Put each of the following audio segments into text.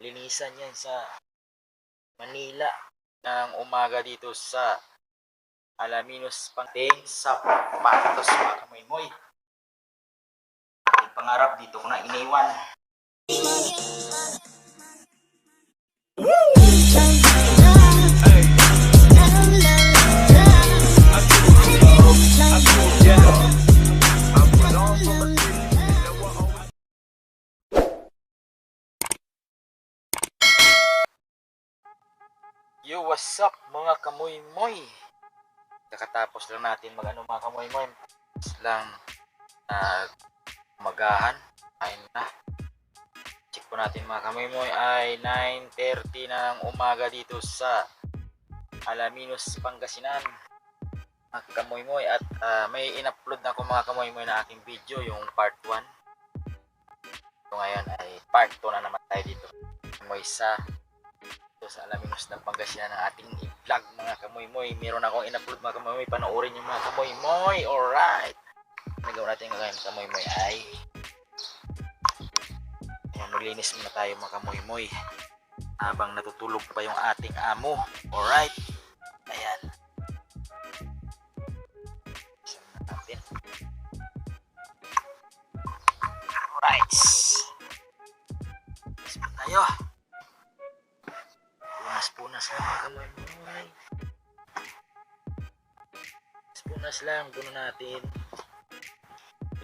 linisan yan sa Manila ng umaga dito sa Alaminos Pangting Sapatos mga kamoy-moy. Ating pangarap dito ko na iniwan. Yo, what's up mga kamoy-moy? Kakatapos lang natin mga kamoy-moy. Lang umagahan. Kain na. Check po natin mga kamoy-moy ay 9:30 ng umaga dito sa Alaminos, Pangasinan. Mga kamoy-moy at may in-upload na ako mga kamoy-moy na aking video, yung part 1. So ngayon ay part 2 na naman tayo dito. Kamoy sa Alaminos ng Pangasinan ng ating i-vlog mga kamoy-moy. Meron akong in-upload mga kamoy-moy. Panoorin yung mga kamoy-moy. Alright. Nagawa natin ngayon kamoy-moy ay maglinis muna tayo mga kamoy-moy habang natutulog pa yung ating amo. Alright. Ayan. Sama natin. Alright. Sama tayo. Punas lang mga kamoy-moy. Punas lang. Doon natin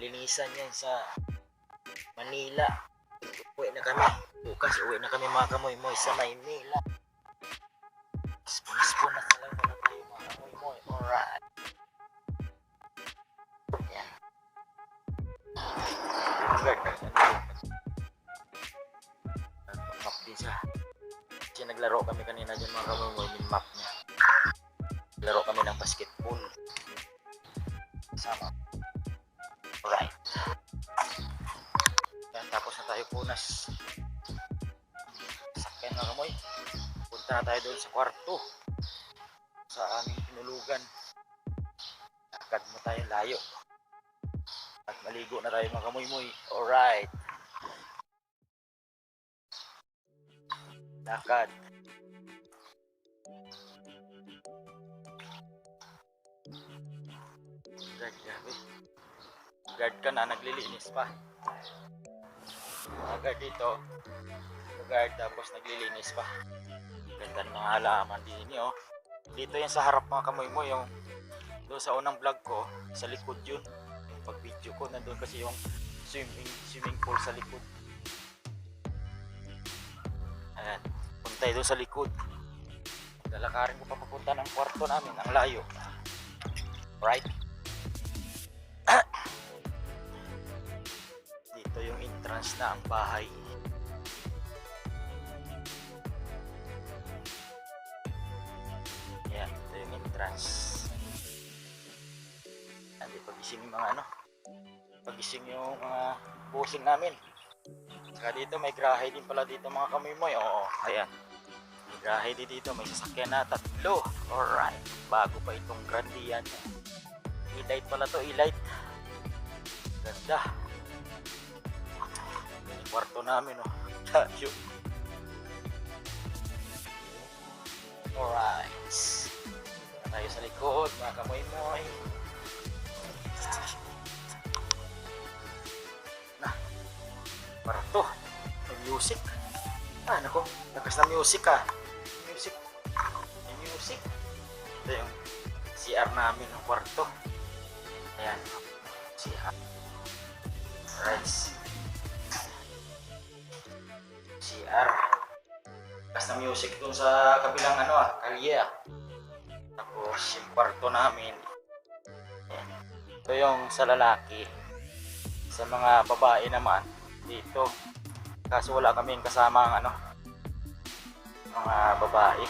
linisan yan sa Manila. Uwi na kami. Bukas uwi na kami mga kamoy-moy sa Maynila. Punas na lang muna tayo mga kamoy-moy. Alright. Yan. Map din siya. Kasi naglaro kami kanina dyan mga kamoy-moy. Yung map niya. Naglaro kami ng basketball. Sama. Alright. Yan, tapos na tayo punas. Sakyan mga kamoy. Punta na tayo doon sa kwarto. Sa aming pinulugan. Lakad mo tayo layo. At maligo na tayo mga kamoy-moy. Alright. Lakad. Guard ka na, naglilinis pa. Guard dito. Guard tapos naglilinis pa. Ganda ng halaman din oh. Dito yan sa harap mga kamoy-moy. Yung doon sa unang vlog ko, sa likod yun. Yung pag video ko, nandun kasi yung swimming pool sa likod. Ayan, punta doon sa likod. Lalakarin ko pa papunta ng kwarto namin, ang layo. Right? Dito yung entrance na ang bahay. Yan, ito yung entrance. Hindi pagising yung mga pagising yung mga busing namin. Saka dito may grahe din pala dito mga kamoy-moy. Oo, ayan. May grahe din dito, may sasakyan na 3. Alright, bago pa itong grande yan. E-light pala to, e-light. Ganda. Yung kwarto namin oh. Tayo. Alright. Tayo sa likod mga kamoy-moy. Na, kwarto. May music. Nako, lakas na music Music. May music. Ito yung CR namin ng kwarto. Ayan. CR. Alright. CR. Lakas na music dun sa kabilang kalye. Tapos yung kwarto namin. Ayan. Ito yung sa lalaki. Sa mga babae naman dito. Kaso wala kaming kasama ang mga babae.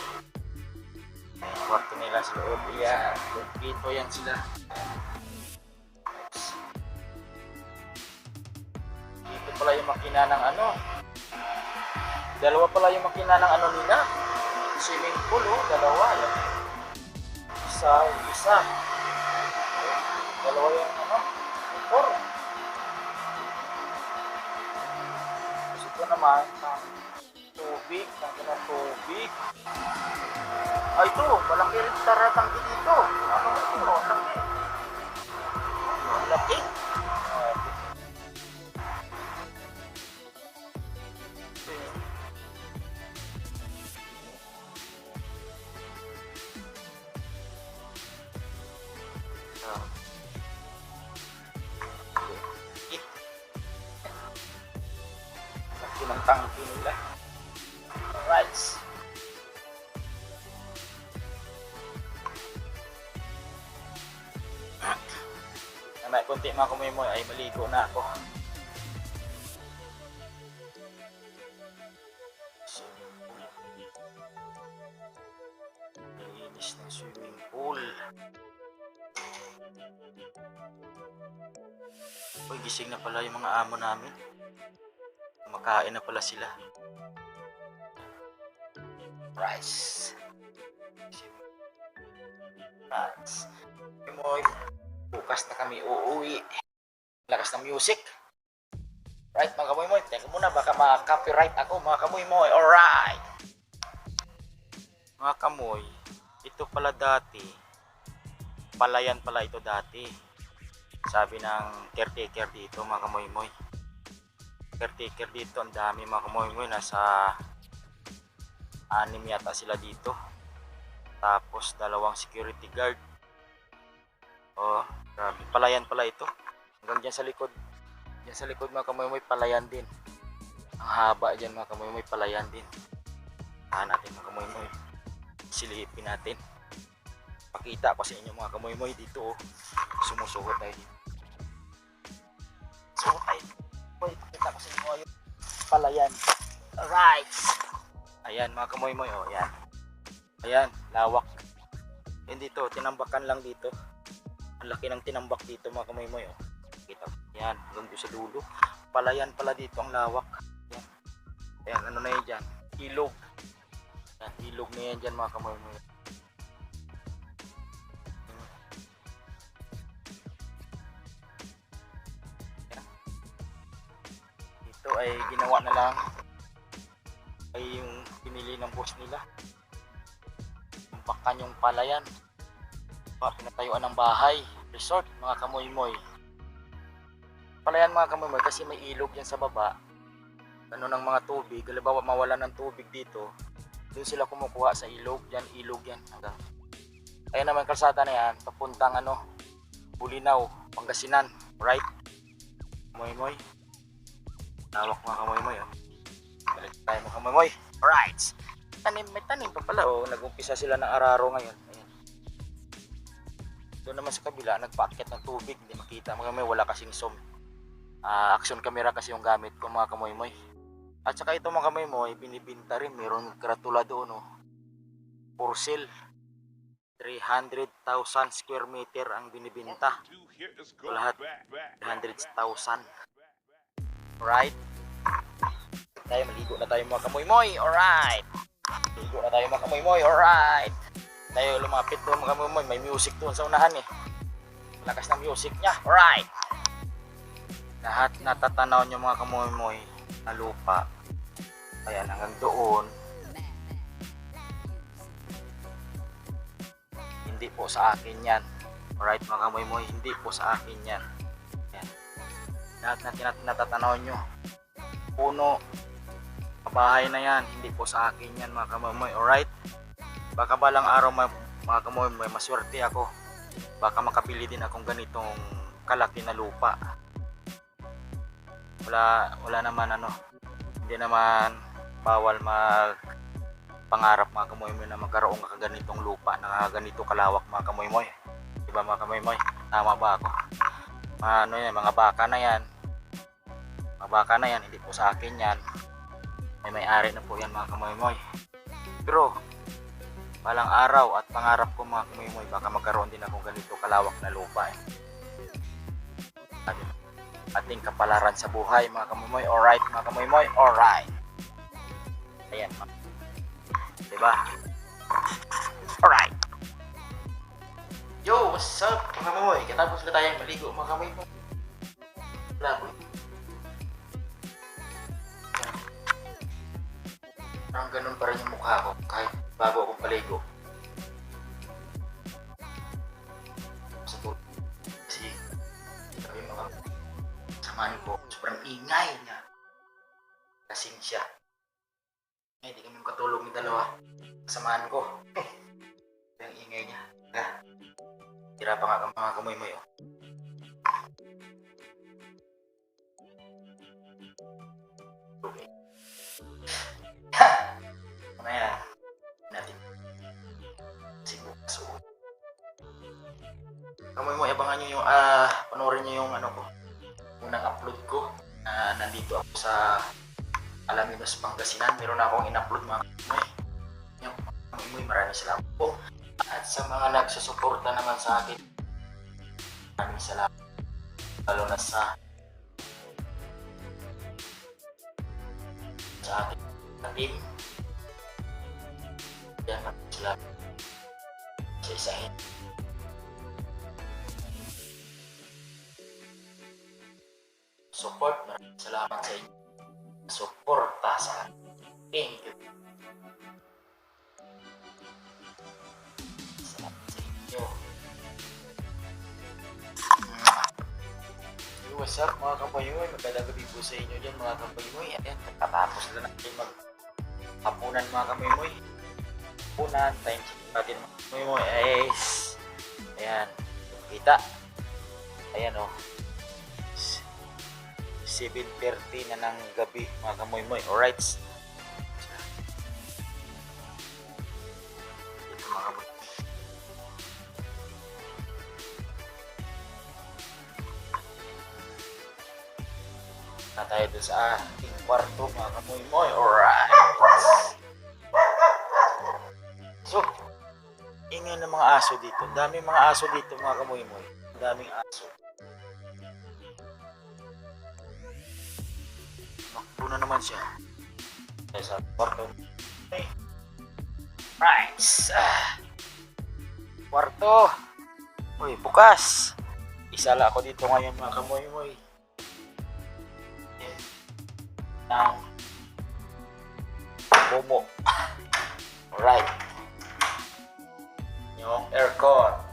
Ayan, kwarto nila sa loob. Yan. Dito yan sila. Dito pala yung makina ng dalawa pala yung makina ng nila. Swimming pool dalawa. Yan. Isa. Dalawa yung motor. Ito naman Tubig, tangke ng tubig. Ay, ito, malaki rin taratangke dito. Ano ba ito? Tangke. Ang laki. Laki ng tangke nila. Alright. Na may konti mga kumoy-moy ay maligo na ako. Linis ng swimming pool. Uy, gising na pala yung mga amo namin. Kumakain na pala sila. Rice. Rice. Kumoy, bukas na kami uuwi. Lakas ng music. Right, mga kamoy-moy. Teka muna, baka ma-copyright ako, mga kamoy-moy. Alright! Mga kamoy, ito pala dati. Palayan pala ito dati. Sabi ng caretaker dito, mga kamoy-moy. Caretaker dito, ang dami mga kamoy-moy. Nasa 6 yata sila dito. Tapos 2 security guard. Oh, grabe. Palayan pala ito. Hanggang dyan sa likod. Dyan sa likod mga kamoy-moy, palayan din. Ang haba dyan mga kamoy-moy, palayan din. Tahan natin mga kamoy-moy. Silipin natin. Pakita ko sa inyo mga kamoy-moy dito. Oh. Sumusuot tayo dito. So, ay, pakita ko sa inyo yung palayan. Alright. Ayan mga kamoy-moy. Oh, ayan. Ayan, lawak. Yan dito, tinambakan lang dito. Ang laki ng tinambak dito mga kamoy-moy. Oh. Kita. Yan, hanggang doon sa dulo. Palayan pala dito, ang lawak. Yan. Ayan, ano na yan dyan? Ilog. Yan, ilog na yan dyan mga kamoy-moy. Yan. Ito ay ginawa na lang ay yung pinili ng boss nila. Bakan yung palayan. Pinatayuan ng bahay, resort mga kamoy-moy. Palayan mga kamoy-moy kasi may ilog yan sa baba. Ano ng mga tubig, halimbawa mawala ng tubig dito, doon sila kumukuha sa ilog, yan ilog yan. Kaya naman kalsada na yan, papuntang Bulinaw, Pangasinan, right? Kamoy-moy. Tawak mga kamoy-moy. Oh. Balik tayo mga kamoy-moy. Alright. May tanim pa pala. Oh. Nag-umpisa sila ng araro ngayon. Ayan. Doon naman sa kabila, nagpaakyat ng tubig. Hindi makita mga kamoy, wala kasing action camera kasi yung gamit ko mga kamoy-moy. At saka ito mga kamoy-moy, binibinta rin. Meron karatula doon. Oh. For sale. 300,000 square meter ang binibinta. Lahat 300,000. Alright. Tayo, maligo na tayo mga kamoy-moy. Alright. Maligo na tayo mga kamoy-moy. Alright. Tayo lumapit doon mga kamoy-moy. May music doon sa unahan eh. Lakas ng music niya. Alright. Lahat natatanaw nyo mga kamoy-moy na lupa. Kaya hanggang doon. Hindi po sa akin yan. Alright mga kamoy-moy. Hindi po sa akin yan. Ayan. Lahat na natatanaw nyo. Puno. Bahay na yan. Hindi po sa akin yan mga kamoy-moy. Alright. Baka balang araw mga kamoy-moy maswerte ako. Baka makabili din akong ganitong kalaki na lupa. Wala naman hindi naman bawal pangarap mga kamoy-moy na magkaroon ka ganitong lupa na ganito kalawak mga kamoy-moy. Diba mga kamoy-moy? Tama ba ako? Yan, mga baka na yan. Mga baka na yan, hindi po sa akin yan. May-ari na po yan mga kamoy-moy. Pero balang araw at pangarap ko mga kamoy-moy, baka magkaroon din akong ganito kalawak na lupa eh. Ating kapalaran sa buhay mga kamoy-moy. Alright mga kamoy-moy. Alright. Ayan. Diba? Alright. Yo, what's up mga kamoy? Katapos na tayong maligo mga kamoy-moy. Laboy. Parang ganun pa rin yung mukha ko kahit bago akong paligo. Sa tulog. Kasi sabi mga samahan ko, sobrang ingay niya. Lasing siya. Hindi kami makatulog ng dalawa. Samahan ko. Ang ingay niya. Tira pa nga mga kamoy-moy. Oh. Okay. Mamaya natin. Bukas. Kamoy-moy, abangan nyo yung panoorin nyo yung ano ko. Unang upload ko na nandito ako sa Alaminos, Pangasinan. Meron akong in-upload mga kamoy. Yung kamoy-moy, maraming salamat po. At sa mga nagsusuporta naman sa akin, maraming salamat. Lalo na sa aking team. Yan, maraming salamat sa isahin. Support, maraming salamat sa inyo. Suporta sa akin. Thank you. Salamat sa inyo. What's up mga kampayoy? Magandang gabi po sa inyo dyan mga kampayoy. Ayan, pagkatapos na natin maghapunan mga kampayoy. Hapunan, time check natin mga kampayoy. Ayan, kita. Ayan o. 7:30 na ng gabi mga kamoy-moy. Alright. Ito mga kamoy. Na tayo doon sa ating kwarto mga kamoy-moy. Alright. So, ingay ng mga aso dito. Daming mga aso dito mga kamoy-moy. Daming aso. Makbo na naman siya. Tayo sa kwarto. Okay. Right. Kwarto. Uy, bukas. Isala ako dito ngayon mga kamoy-moy. Ng Momo. Alright. Yung aircon.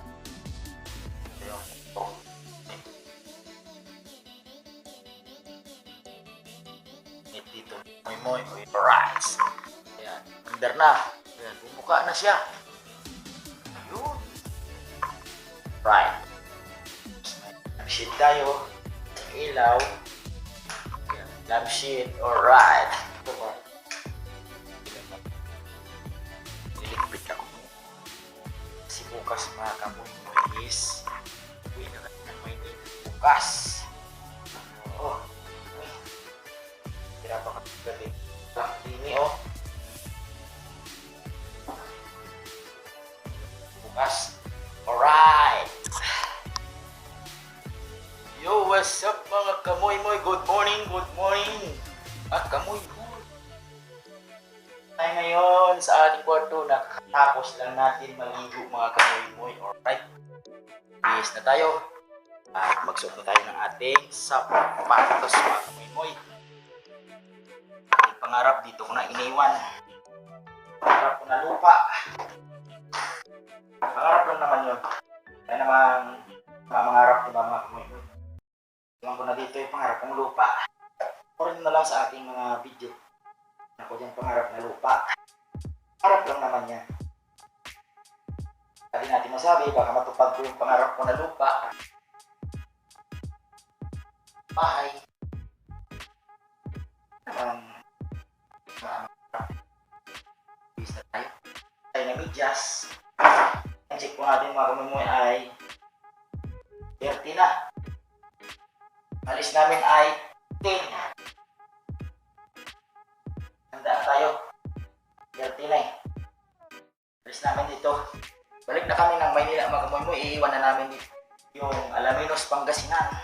Dito. Moy-moy. Alright. Ayan. Under na. Ayan. Bumuka na siya. Ayun. Right. Lampshade tayo. Ilaw. Ayan. Lampshade. Alright. Niligpit ako. Kasi bukas mga kamoy-moy is uwi na natin ng Maynila. Bukas. Oh. Napakagaling. Ini oh. Bukas. Alright. Yo, what's up mga kamoy-moy? Good morning, good morning. At kamoy-moy. Tayo ngayon sa ating kwarto. Nakatapos lang natin maligo mga kamoy-moy. Alright. Bihis na tayo. At magsuot na tayo ng ating sapatos mga kamoy-moy. Pangarap dito ko na iniwan. Pangarap ko na lupa. Pangarap lang naman yun. Kaya naman mangarap ko ba mga kamoy. Iwan ko na dito yung pangarap kong lupa. Orin na lang sa ating mga video. Ako dyan pangarap na lupa. Pangarap lang naman yan. Hindi natin masabi baka matupad ko yung pangarap ko na lupa. Bahay. Bis na tayo. Tayo na medyas. Ang check po natin mga kamoy ay 30 na. Alis namin ay 10. Handaan tayo. 30 na eh. Alis namin dito. Balik na kami ng Maynila mga kamoy. Iiwan na namin dito yung Alaminos, Pangasinan.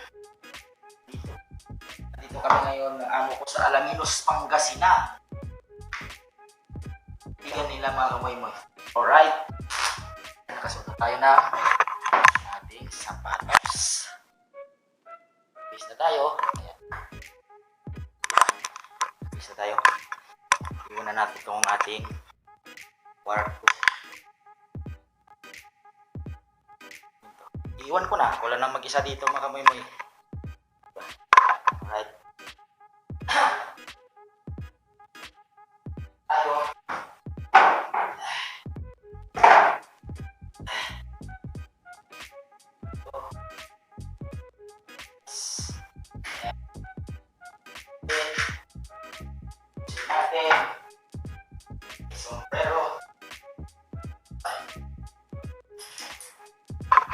Dito kami ngayon ng amo ko sa Alaminos, Pangasinan. Bigyan nila mga kamoy-moy. Alright. Nakasuot tayo na ating sapatos. Bis na tayo. Ayan. Bis na tayo. Iwan na natin itong ating kwarto. Iwan ko na. Wala nang mag-isa dito mga kamoy-moy. Alright. Tayo. Natin. Sombrero.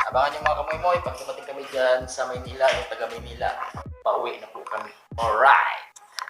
Abangan nyo mga kamoy-moy, pag dumating kami dyan sa Maynila, yung taga Maynila, pauwi na po kami. Alright!